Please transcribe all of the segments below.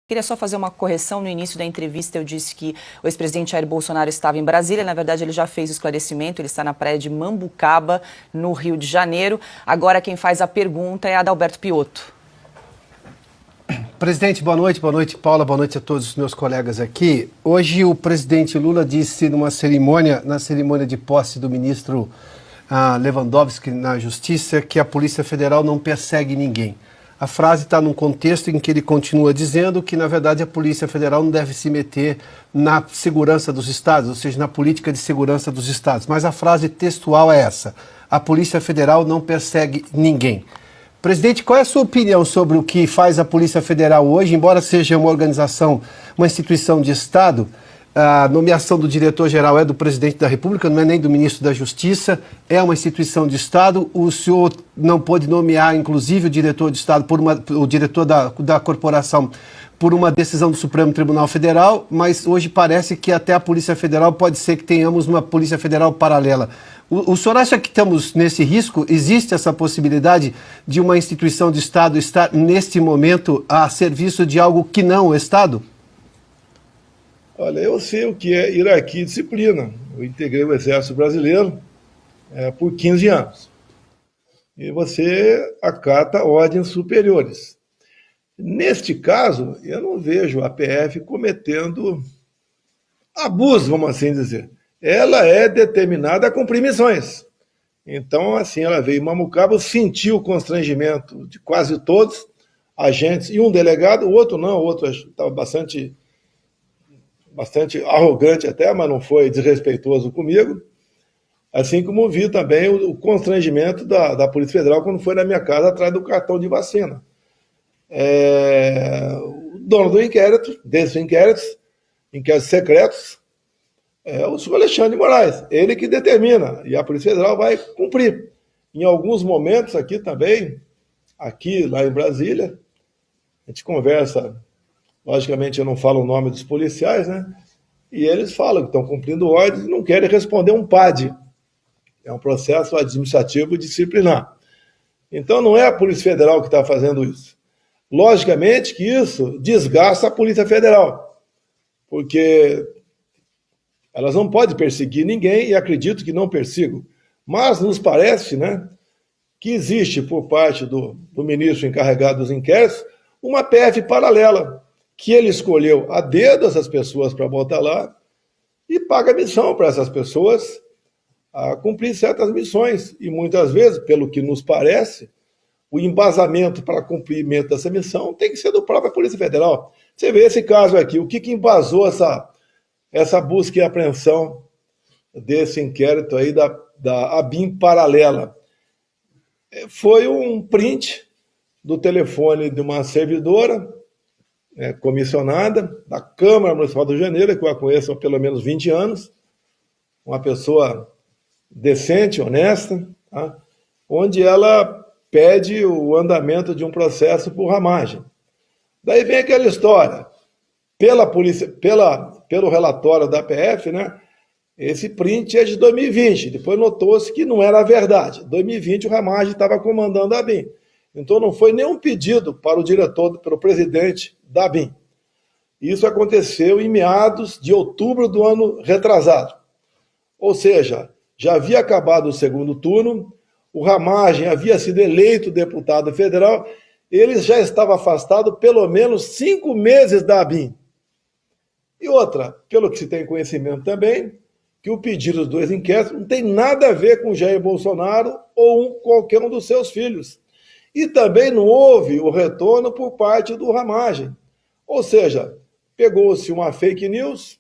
Queria só fazer uma correção. No início da entrevista eu disse que o ex-presidente Jair Bolsonaro estava em Brasília. Na verdade, ele já fez o esclarecimento, ele está na praia de Mambucaba, no Rio de Janeiro. Agora quem faz a pergunta é Adalberto Piotto. Presidente, boa noite, Paula, boa noite a todos os meus colegas aqui. Hoje o presidente Lula disse na cerimônia de posse do ministro Lewandowski na Justiça, que a Polícia Federal não persegue ninguém. A frase está num contexto em que ele continua dizendo que, na verdade, a Polícia Federal não deve se meter na segurança dos estados, ou seja, na política de segurança dos estados. Mas a frase textual é essa: a Polícia Federal não persegue ninguém. Presidente, qual é a sua opinião sobre o que faz a Polícia Federal hoje, embora seja uma organização, uma instituição de Estado? A nomeação do diretor-geral é do presidente da República, não é nem do ministro da Justiça, é uma instituição de Estado. O senhor não pôde nomear, inclusive, o diretor de Estado, o diretor da corporação, por uma decisão do Supremo Tribunal Federal, mas hoje parece que até a Polícia Federal pode ser que tenhamos uma Polícia Federal paralela. O senhor acha que estamos nesse risco? Existe essa possibilidade de uma instituição de Estado estar, neste momento, a serviço de algo que não o Estado? Olha, eu sei o que é hierarquia e disciplina. Eu integrei o Exército Brasileiro por 15 anos. E você acata ordens superiores. Neste caso, eu não vejo a PF cometendo abuso, vamos assim dizer. Ela é determinada a cumprir missões. Então, assim, ela veio em Mambucaba, sentiu o constrangimento de quase todos, agentes, e um delegado, o outro não, o outro estava bastante arrogante até, mas não foi desrespeitoso comigo, assim como vi também o constrangimento da Polícia Federal quando foi na minha casa atrás do cartão de vacina. O dono do inquérito, desses inquéritos secretos, é o senhor Alexandre de Moraes, ele que determina, e a Polícia Federal vai cumprir. Em alguns momentos aqui também, lá em Brasília, a gente conversa. Logicamente, eu não falo o nome dos policiais, né? E eles falam que estão cumprindo ordens e não querem responder um PAD. É um processo administrativo disciplinar. Então, não é a Polícia Federal que está fazendo isso. Logicamente que isso desgasta a Polícia Federal, porque elas não podem perseguir ninguém e acredito que não persigam. Mas nos parece, né, que existe, por parte do ministro encarregado dos inquéritos, uma PF paralela, que ele escolheu a dedo essas pessoas para botar lá e paga missão para essas pessoas a cumprir certas missões. E muitas vezes, pelo que nos parece, o embasamento para cumprimento dessa missão tem que ser do próprio Polícia Federal. Você vê esse caso aqui, o que embasou essa busca e apreensão desse inquérito aí da ABIN paralela? Foi um print do telefone de uma servidora comissionada da Câmara Municipal do Rio de Janeiro, que eu a conheço há pelo menos 20 anos, uma pessoa decente, honesta, tá? Onde ela pede o andamento de um processo por ramagem. Daí vem aquela história, pelo relatório da PF, né? Esse print é de 2020, depois notou-se que não era verdade. Em 2020 o Ramagem estava comandando a ABIN. Então não foi nenhum pedido para o diretor, para o presidente da ABIN. Isso aconteceu em meados de outubro do ano retrasado. Ou seja, já havia acabado o segundo turno, o Ramagem havia sido eleito deputado federal, ele já estava afastado pelo menos 5 meses da ABIN. E outra, pelo que se tem conhecimento também, que o pedido dos 2 inquéritos não tem nada a ver com Jair Bolsonaro ou qualquer um dos seus filhos. E também não houve o retorno por parte do Ramagem. Ou seja, pegou-se uma fake news,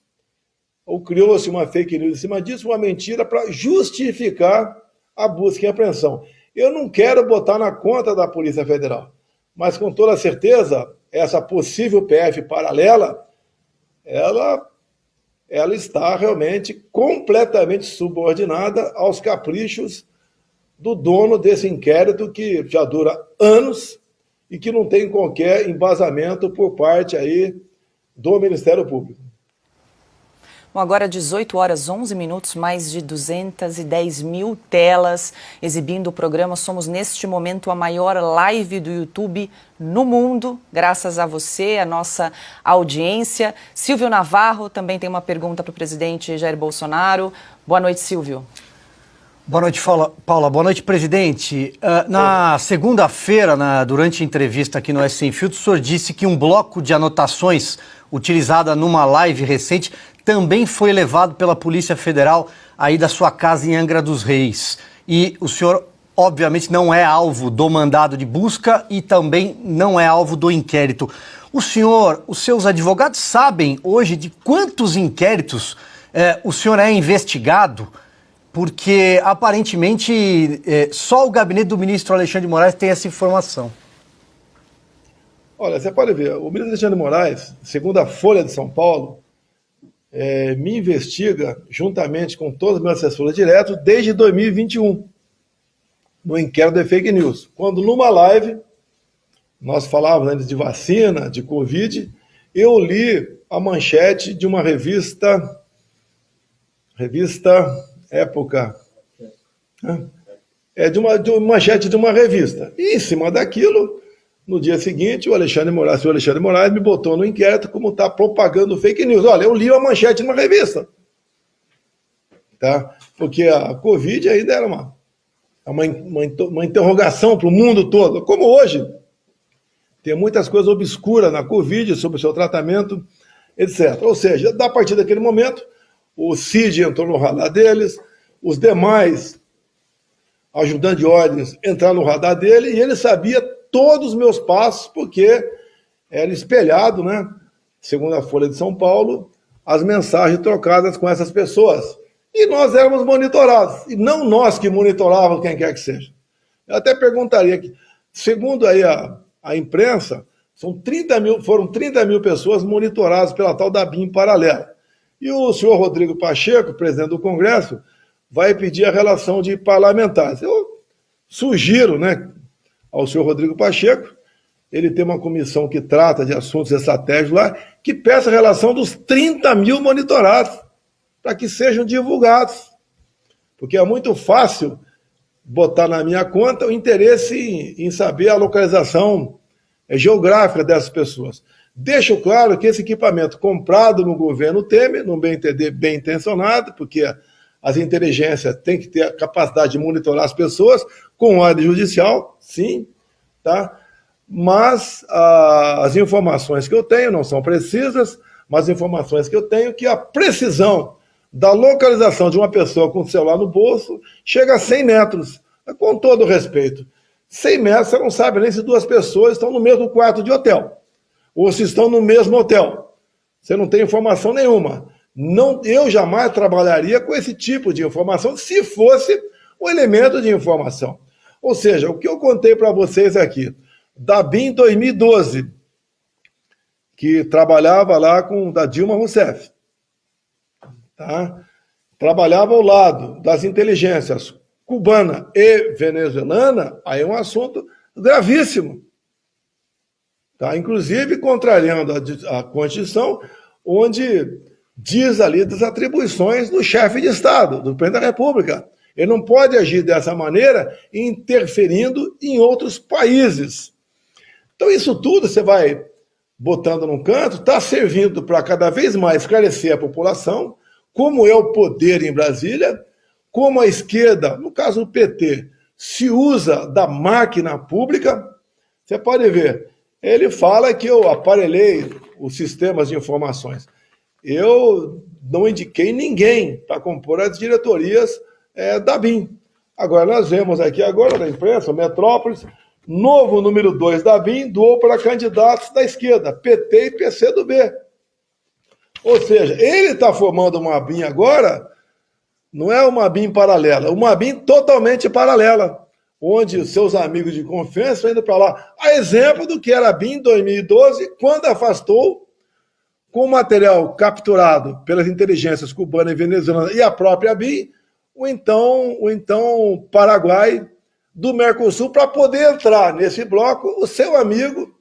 ou criou-se uma fake news em cima disso, uma mentira para justificar a busca e apreensão. Eu não quero botar na conta da Polícia Federal, mas com toda certeza, essa possível PF paralela, ela está realmente completamente subordinada aos caprichos do dono desse inquérito que já dura anos e que não tem qualquer embasamento por parte aí do Ministério Público. Bom, agora 18 horas 11 minutos, mais de 210 mil telas exibindo o programa. Somos neste momento a maior live do YouTube no mundo, graças a você, a nossa audiência. Silvio Navarro também tem uma pergunta para o presidente Jair Bolsonaro. Boa noite, Silvio. Boa noite, Paula. Boa noite, presidente. Na segunda-feira, durante a entrevista aqui no Sem Filtro, o senhor disse que um bloco de anotações utilizada numa live recente também foi levado pela Polícia Federal aí da sua casa em Angra dos Reis. E o senhor, obviamente, não é alvo do mandado de busca e também não é alvo do inquérito. O senhor, os seus advogados sabem hoje de quantos inquéritos o senhor é investigado? Porque, aparentemente, só o gabinete do ministro Alexandre de Moraes tem essa informação. Olha, você pode ver, o ministro Alexandre de Moraes, segundo a Folha de São Paulo, me investiga juntamente com todos os meus assessores diretos desde 2021, no inquérito de fake news. Quando numa live, nós falávamos antes de vacina, de Covid, eu li a manchete de uma revista Época, de uma manchete de uma revista. E em cima daquilo, no dia seguinte, o senhor Alexandre de Moraes me botou no inquérito como está propagando fake news. Olha, eu li a manchete numa revista. Tá? Porque a Covid ainda era uma interrogação para o mundo todo. Como hoje, tem muitas coisas obscuras na Covid sobre o seu tratamento, etc. Ou seja, a partir daquele momento, o CID entrou no radar deles, os demais ajudantes de ordens entraram no radar dele e ele sabia todos os meus passos, porque era espelhado, né, segundo a Folha de São Paulo, as mensagens trocadas com essas pessoas. E nós éramos monitorados, e não nós que monitorávamos quem quer que seja. Eu até perguntaria aqui, segundo aí a imprensa, foram 30 mil pessoas monitoradas pela tal da BIM paralela. E o senhor Rodrigo Pacheco, presidente do Congresso, vai pedir a relação de parlamentares. Eu sugiro, né, ao senhor Rodrigo Pacheco, ele tem uma comissão que trata de assuntos estratégicos lá, que peça a relação dos 30 mil monitorados, para que sejam divulgados. Porque é muito fácil botar na minha conta o interesse em saber a localização geográfica dessas pessoas. Deixo claro que esse equipamento comprado no governo Temer, no bem entender, bem intencionado, porque as inteligências têm que ter a capacidade de monitorar as pessoas com ordem judicial, sim, tá? Mas as informações que eu tenho não são precisas, mas as informações que eu tenho que a precisão da localização de uma pessoa com o celular no bolso chega a 100 metros, com todo respeito. 100 metros, você não sabe nem se duas pessoas estão no mesmo quarto de hotel, ou se estão no mesmo hotel. Você não tem informação nenhuma. Eu jamais trabalharia com esse tipo de informação se fosse um elemento de informação. Ou seja, o que eu contei para vocês aqui, da BIM 2012, que trabalhava lá com da Dilma Rousseff, tá? Trabalhava ao lado das inteligências cubana e venezuelana, aí é um assunto gravíssimo. Tá? Inclusive contrariando a Constituição, onde diz ali das atribuições do chefe de Estado, do presidente da República. Ele não pode agir dessa maneira, interferindo em outros países. Então isso tudo você vai botando num canto, está servindo para cada vez mais esclarecer a população, como é o poder em Brasília, como a esquerda, no caso do PT, se usa da máquina pública. Você pode ver, ele fala que eu aparelhei os sistemas de informações. Eu não indiquei ninguém para compor as diretorias da BIM. Agora, nós vemos aqui agora na imprensa, Metrópolis, novo número 2 da BIM doou para candidatos da esquerda, PT e PCdoB. Ou seja, ele está formando uma BIM agora, não é uma BIM paralela, uma BIM totalmente paralela, onde os seus amigos de confiança estão indo para lá. A exemplo do que era a BIM em 2012, quando afastou, com o material capturado pelas inteligências cubana e venezuelana e a própria BIM, o então Paraguai do Mercosul, para poder entrar nesse bloco o seu amigo,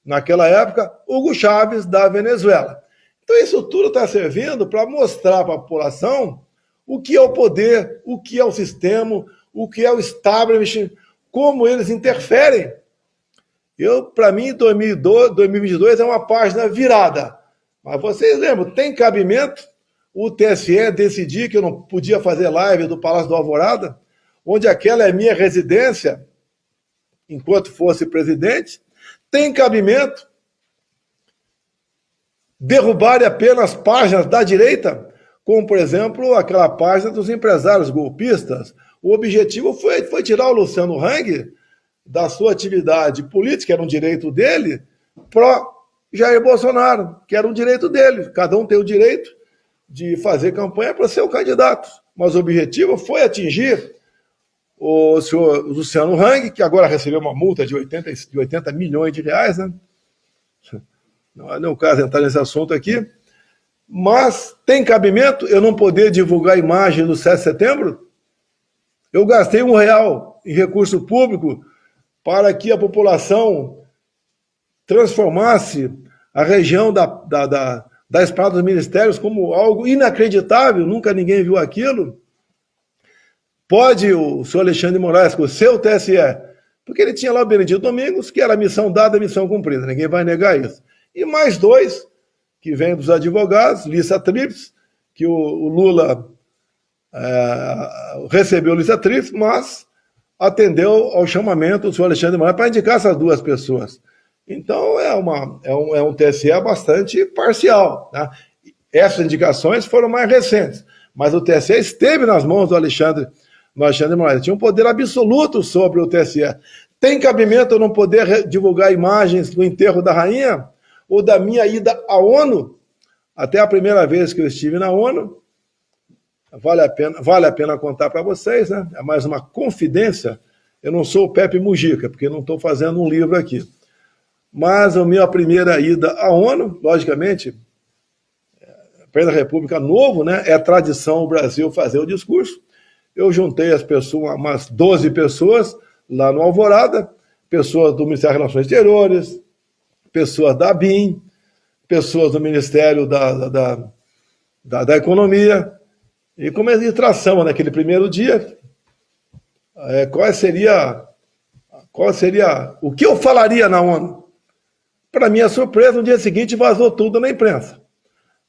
naquela época, Hugo Chávez, da Venezuela. Então isso tudo está servindo para mostrar para a população o que é o poder, o que é o sistema, o que é o establishment, como eles interferem. Para mim, 2022 é uma página virada. Mas vocês lembram, tem cabimento o TSE decidir que eu não podia fazer live do Palácio do Alvorada, onde aquela é minha residência, enquanto fosse presidente? Tem cabimento derrubarem apenas páginas da direita, como, por exemplo, aquela página dos empresários golpistas? O objetivo foi tirar o Luciano Hang da sua atividade política, era um direito dele, para Jair Bolsonaro, que era um direito dele. Cada um tem o direito de fazer campanha para ser o candidato. Mas o objetivo foi atingir o senhor Luciano Hang, que agora recebeu uma multa de 80 milhões de reais, né? Não é o caso entrar nesse assunto aqui. Mas tem cabimento eu não poder divulgar a imagem do 7 de setembro? Eu gastei R$1 em recurso público para que a população transformasse a região da Esplanada dos Ministérios como algo inacreditável, nunca ninguém viu aquilo. Pode o senhor Alexandre de Moraes, com o seu TSE, porque ele tinha lá o Benedito Domingos, que era missão dada, missão cumprida, ninguém vai negar isso. E mais dois, que vêm dos advogados, Lissa Tríplice, que o Lula recebeu Lissa Tríplice, mas atendeu ao chamamento do senhor Alexandre de Moraes para indicar essas duas pessoas. Então é um TSE bastante parcial, né? Essas indicações foram mais recentes, mas o TSE esteve nas mãos do Alexandre de Moraes, tinha um poder absoluto sobre o TSE. Tem cabimento eu não poder divulgar imagens do enterro da rainha ou da minha ida à ONU? Até a primeira vez que eu estive na ONU, vale a pena contar para vocês, né? É mais uma confidência. Eu não sou o Pepe Mujica, porque não estou fazendo um livro aqui. Mas a minha primeira ida à ONU, logicamente, Presidente da República novo, né? É tradição o Brasil fazer o discurso. Eu juntei as pessoas, umas 12 pessoas lá no Alvorada, pessoas do Ministério das Relações Exteriores, pessoas da ABIN, pessoas do Ministério da Economia, e comecei a tração naquele primeiro dia, qual seria o que eu falaria na ONU? Para minha surpresa, no dia seguinte vazou tudo na imprensa.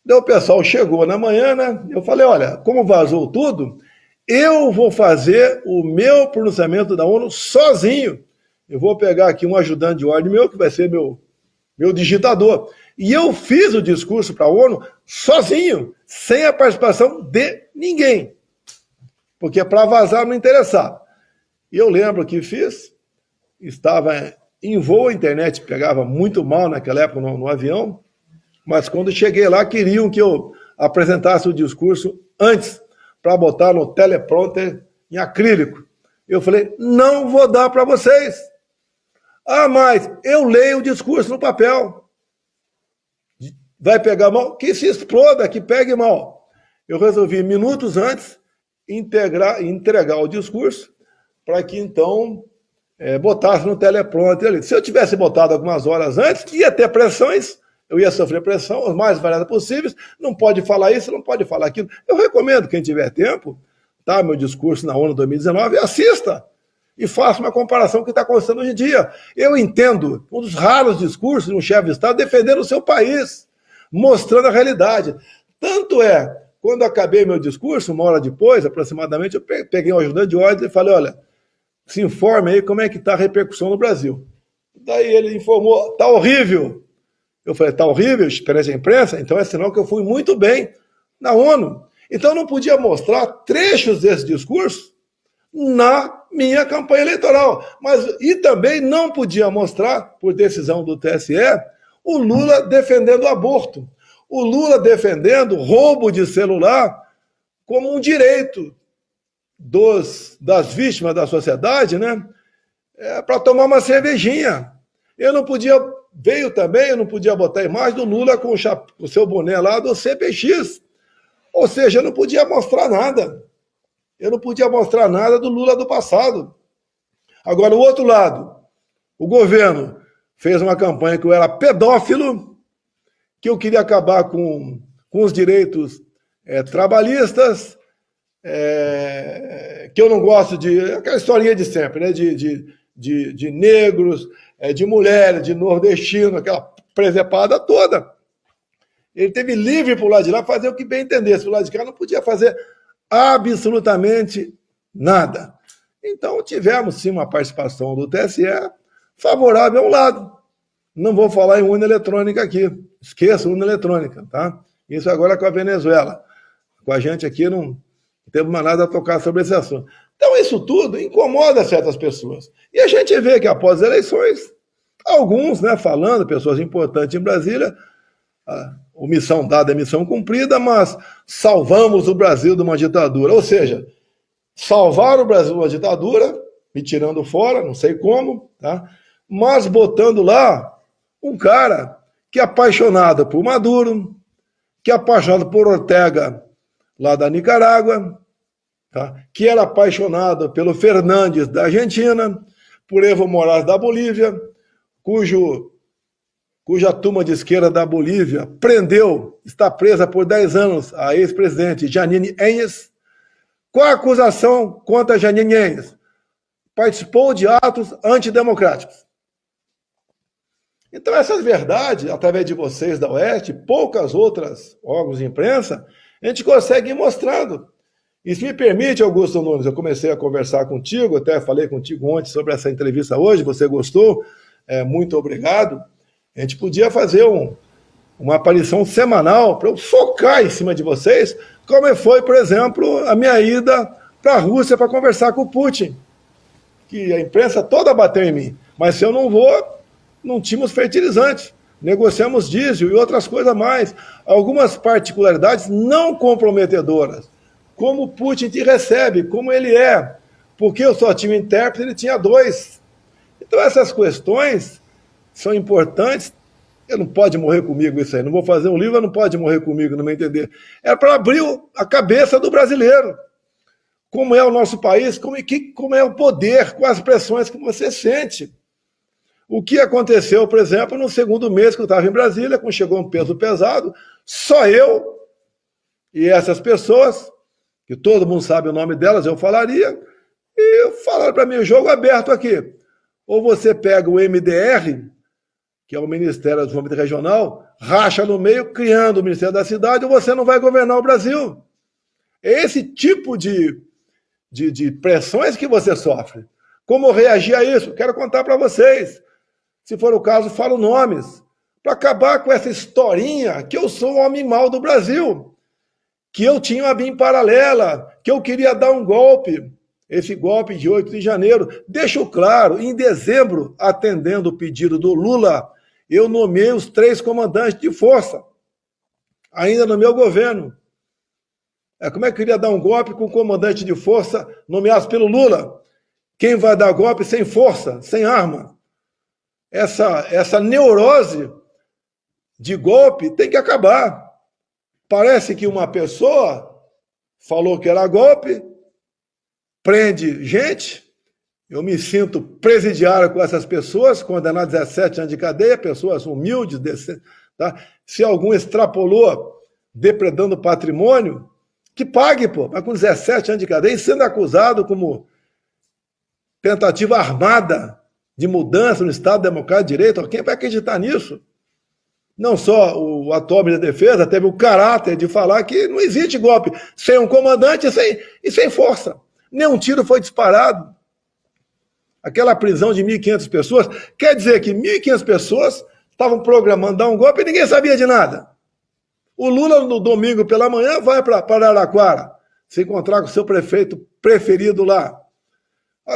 Daí o pessoal chegou na manhã, né? Eu falei, olha, como vazou tudo, eu vou fazer o meu pronunciamento da ONU sozinho. Eu vou pegar aqui um ajudante de ordem meu, que vai ser meu digitador. E eu fiz o discurso para a ONU sozinho, sem a participação de ninguém. Porque para vazar não interessava. E eu lembro que fiz, estava em voo, a internet pegava muito mal naquela época no avião, mas quando cheguei lá, queriam que eu apresentasse o discurso antes, para botar no teleprompter em acrílico. Eu falei, não vou dar para vocês. Ah, mas eu leio o discurso no papel. Vai pegar mal? Que se exploda, que pegue mal. Eu resolvi, minutos antes, entregar o discurso para que, então, botasse no teleprompter ali. Se eu tivesse botado algumas horas antes, ia ter pressões, eu ia sofrer pressão, as mais variadas possíveis, não pode falar isso, não pode falar aquilo. Eu recomendo, quem tiver tempo, tá, meu discurso na ONU 2019, assista e faça uma comparação com o que está acontecendo hoje em dia. Eu entendo um dos raros discursos de um chefe de Estado defendendo o seu país, mostrando a realidade. Tanto é, quando acabei meu discurso, uma hora depois, aproximadamente, eu peguei um ajudante de ordem e falei, olha, se informe aí como é que está a repercussão no Brasil. Daí ele informou, está horrível. Eu falei, está horrível, perante a imprensa? Então é sinal que eu fui muito bem na ONU. Então eu não podia mostrar trechos desse discurso na minha campanha eleitoral. E também não podia mostrar, por decisão do TSE, o Lula defendendo o aborto. O Lula defendendo roubo de celular como um direito das vítimas da sociedade, né? Para tomar uma cervejinha. Eu não podia botar a imagem do Lula com o seu boné lá do CPX. Ou seja, eu não podia mostrar nada. Eu não podia mostrar nada do Lula do passado. Agora, o outro lado, o governo fez uma campanha que eu era pedófilo que eu queria acabar com os direitos trabalhistas, que eu não gosto de... Aquela historinha de sempre, né? De negros, de mulheres, de nordestino, aquela presepada toda. Ele teve livre para o lado de lá fazer o que bem entendesse. O lado de cá não podia fazer absolutamente nada. Então, tivemos, sim, uma participação do TSE favorável ao lado. Não vou falar em urna eletrônica aqui. Esqueça urna eletrônica, tá? Isso agora com a Venezuela. Com a gente aqui não temos mais nada a tocar sobre esse assunto. Então, isso tudo incomoda certas pessoas. E a gente vê que, após as eleições, alguns, né, falando, pessoas importantes em Brasília, missão dada é missão cumprida, mas salvamos o Brasil de uma ditadura. Ou seja, salvar o Brasil de uma ditadura, me tirando fora, não sei como, tá? Mas botando lá um cara que é apaixonado por Maduro, que é apaixonado por Ortega, lá da Nicarágua, tá? Que era apaixonado pelo Fernandes, da Argentina, por Evo Morales, da Bolívia, cuja turma de esquerda da Bolívia está presa por 10 anos a ex-presidente Jeanine Áñez. Qual a acusação contra Jeanine Áñez? Participou de atos antidemocráticos. Então, essas verdades, através de vocês da Oeste, poucas outras órgãos de imprensa, a gente consegue ir mostrando. E se me permite, Augusto Nunes, eu comecei a conversar contigo, até falei contigo ontem sobre essa entrevista hoje, você gostou, muito obrigado. A gente podia fazer uma aparição semanal para eu focar em cima de vocês, como foi, por exemplo, a minha ida para a Rússia para conversar com o Putin, que a imprensa toda bateu em mim. Mas se eu não vou, não tínhamos fertilizantes, negociamos diesel e outras coisas mais. Algumas particularidades não comprometedoras, como o Putin te recebe, como ele é, porque eu só tinha um intérprete, ele tinha 2. Então essas questões são importantes. Não pode morrer comigo isso aí, não vou fazer um livro, não pode morrer comigo, não me entender. É para abrir a cabeça do brasileiro. Como é o nosso país, como é o poder, com as pressões que você sente. O que aconteceu, por exemplo, no segundo mês que eu estava em Brasília, quando chegou um peso pesado, só eu e essas pessoas, que todo mundo sabe o nome delas, eu falaria, e falaram para mim, o jogo aberto aqui. Ou você pega o MDR, que é o Ministério do Desenvolvimento Regional, racha no meio, criando o Ministério da Cidade, ou você não vai governar o Brasil. É esse tipo de pressões que você sofre. Como reagir a isso? Quero contar para vocês. Se for o caso, falo nomes. Para acabar com essa historinha que eu sou o homem mau do Brasil, que eu tinha uma BIM paralela, que eu queria dar um golpe. Esse golpe de 8 de janeiro. Deixo claro, em dezembro, atendendo o pedido do Lula, eu nomeei os 3 comandantes de força, ainda no meu governo. Como é que eu queria dar um golpe com o comandante de força nomeado pelo Lula? Quem vai dar golpe sem força, sem arma? Essa neurose de golpe tem que acabar. Parece que uma pessoa falou que era golpe, prende gente. Eu me sinto presidiário com essas pessoas, condenadas a 17 anos de cadeia, pessoas humildes, decentes, tá? Se algum extrapolou depredando patrimônio, que pague, pô, mas com 17 anos de cadeia e sendo acusado como tentativa armada de mudança no Estado Democrático de Direito. Quem vai acreditar nisso? Não só o atual ministro da Defesa teve o caráter de falar que não existe golpe sem um comandante e sem força. Nenhum tiro foi disparado. Aquela prisão de 1.500 pessoas, quer dizer que 1.500 pessoas estavam programando dar um golpe e ninguém sabia de nada. O Lula, no domingo pela manhã, vai para Araraquara se encontrar com o seu prefeito preferido lá.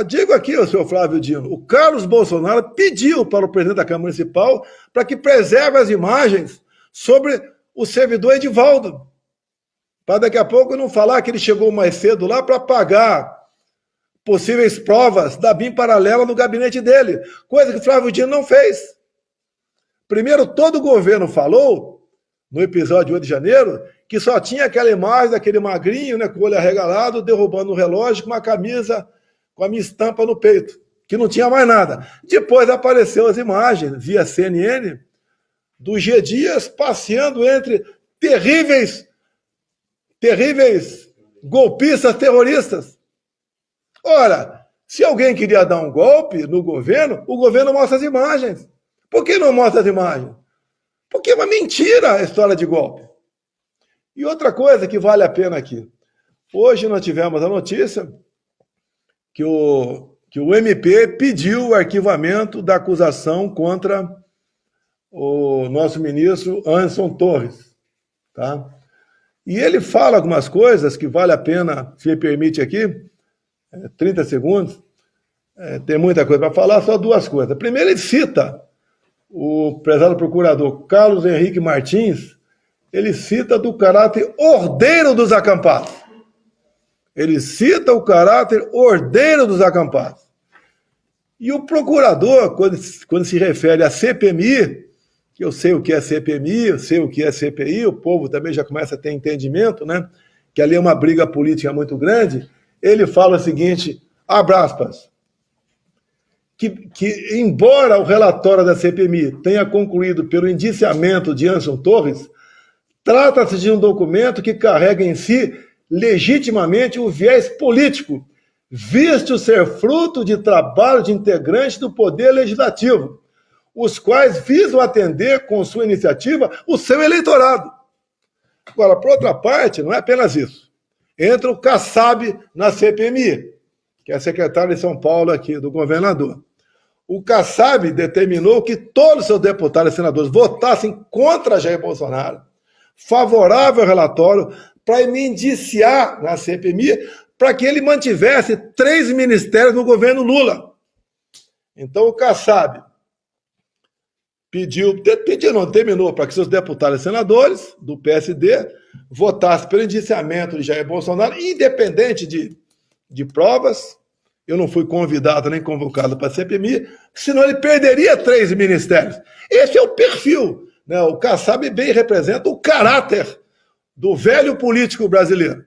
Digo aqui, o senhor Flávio Dino, o Carlos Bolsonaro pediu para o presidente da Câmara Municipal para que preserve as imagens sobre o servidor Edivaldo, para daqui a pouco não falar que ele chegou mais cedo lá para pagar possíveis provas da BIM paralela no gabinete dele, coisa que o Flávio Dino não fez. Primeiro, todo o governo falou, no episódio de 8 de janeiro, que só tinha aquela imagem daquele magrinho, né, com o olho arregalado, derrubando um relógio com uma camisa com a minha estampa no peito, que não tinha mais nada. Depois apareceu as imagens, via CNN, do G. Dias passeando entre terríveis golpistas terroristas. Ora, se alguém queria dar um golpe no governo, o governo mostra as imagens. Por que não mostra as imagens? Porque é uma mentira a história de golpe. E outra coisa que vale a pena aqui. Hoje nós tivemos a notícia que o MP pediu o arquivamento da acusação contra o nosso ministro Anderson Torres. Tá? E ele fala algumas coisas que vale a pena, se me permite aqui, 30 segundos, tem muita coisa para falar, só duas coisas. Primeiro, ele cita o prezado procurador Carlos Henrique Martins, ele cita do caráter ordeiro dos acampados. Ele cita o caráter ordeiro dos acampados. E o procurador, quando se refere à CPMI, que eu sei o que é CPMI, eu sei o que é CPI, o povo também já começa a ter entendimento, né? Que ali é uma briga política muito grande, ele fala o seguinte, abre aspas, que embora o relatório da CPMI tenha concluído pelo indiciamento de Anderson Torres, trata-se de um documento que carrega em si legitimamente o viés político, visto ser fruto de trabalho de integrantes do Poder Legislativo, os quais visam atender com sua iniciativa o seu eleitorado. Agora, por outra parte, não é apenas isso. Entra o Kassab na CPMI, que é secretário de São Paulo aqui, do governador. O Kassab determinou que todos os seus deputados e senadores votassem contra Jair Bolsonaro, favorável ao relatório, para me indiciar na CPMI, para que ele mantivesse 3 ministérios no governo Lula. Então o Kassab terminou para que seus deputados e senadores do PSD votassem pelo indiciamento de Jair Bolsonaro, independente de provas. Eu não fui convidado nem convocado para a CPMI, senão ele perderia 3 ministérios. Esse é o perfil, né? O Kassab bem representa o caráter do velho político brasileiro.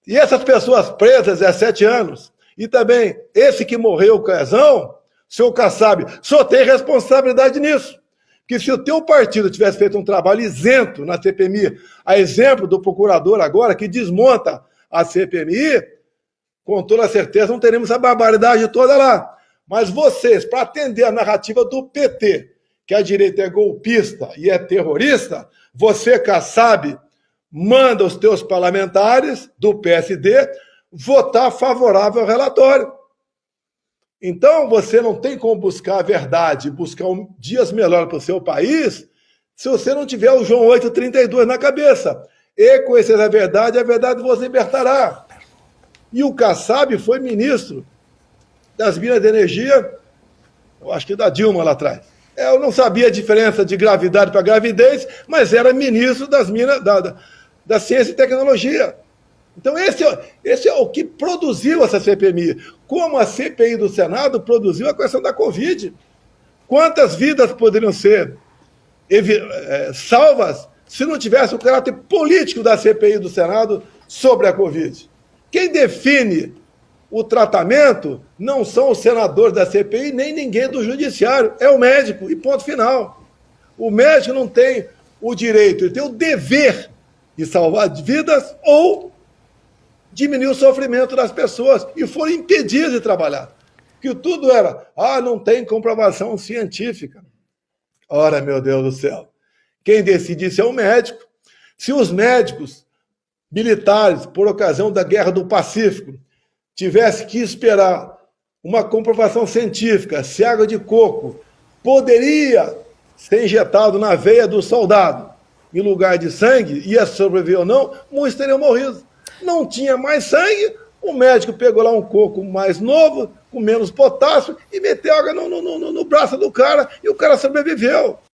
E essas pessoas presas há 7 anos, e também esse que morreu, o Quezão, seu Kassab, só tem responsabilidade nisso. Que se o teu partido tivesse feito um trabalho isento na CPMI, a exemplo do procurador agora, que desmonta a CPMI, com toda certeza não teremos a barbaridade toda lá. Mas vocês, para atender a narrativa do PT, que a direita é golpista e é terrorista, você, Kassab, manda os teus parlamentares do PSD votar favorável ao relatório. Então, você não tem como buscar a verdade, buscar dias melhores para o seu país, se você não tiver o João 8,32 na cabeça. E conhecer a verdade vos libertará. E o Kassab foi ministro das Minas de Energia, eu acho que da Dilma lá atrás. Eu não sabia a diferença de gravidade para gravidez, mas era ministro das Minas, da Ciência e Tecnologia. Então esse é o que produziu essa CPMI. Como a CPI do Senado produziu a questão da Covid. Quantas vidas poderiam ser salvas se não tivesse o caráter político da CPI do Senado sobre a Covid? Quem define o tratamento não são os senadores da CPI, nem ninguém do judiciário, é o médico, e ponto final. O médico não tem o direito, ele tem o dever de salvar vidas ou diminuir o sofrimento das pessoas, e foram impedidos de trabalhar. Que tudo era, não tem comprovação científica. Ora, meu Deus do céu, quem decide isso é o médico. Se os médicos militares, por ocasião da Guerra do Pacífico, tivessem que esperar uma comprovação científica se água de coco poderia ser injetado na veia do soldado em lugar de sangue, ia sobreviver ou não, muitos teriam morrido. Não tinha mais sangue, o médico pegou lá um coco mais novo, com menos potássio, e meteu água no braço do cara, e o cara sobreviveu.